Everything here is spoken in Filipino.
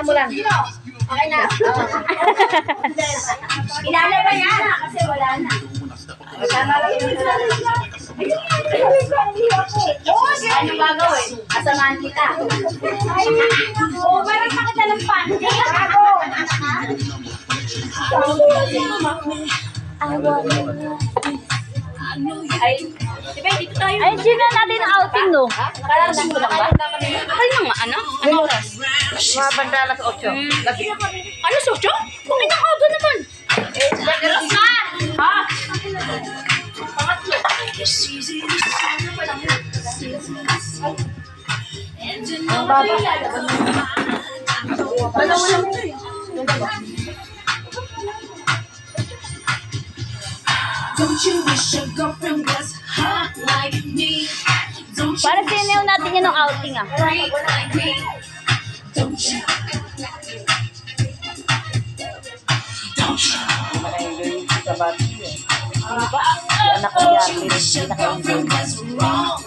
Tingnan mo lang. Okay na. Ilala ba yan? Kasi wala na. Ano gagawin? Asamaan kita. Parang nakita ng panty. Ay, diba, dito tayo. Ay, sino natin ang outing, no? Parang dito lang ba? Ay, nga, ano? Ano oras? Mga banda alas 8. Lagi. Ano, Socho? Bakit nakaga naman? Ha? Ang baba. Dalawa lang ito eh. Don't you wish your girlfriend was hot like me? Don't you Para sinayaw natin yan ng outing, ah. freak like me? Don't you? Don't you? Nakainggay sa bati eh. Ano ba? Si anak ko yan. Wish your girlfriend was wrong.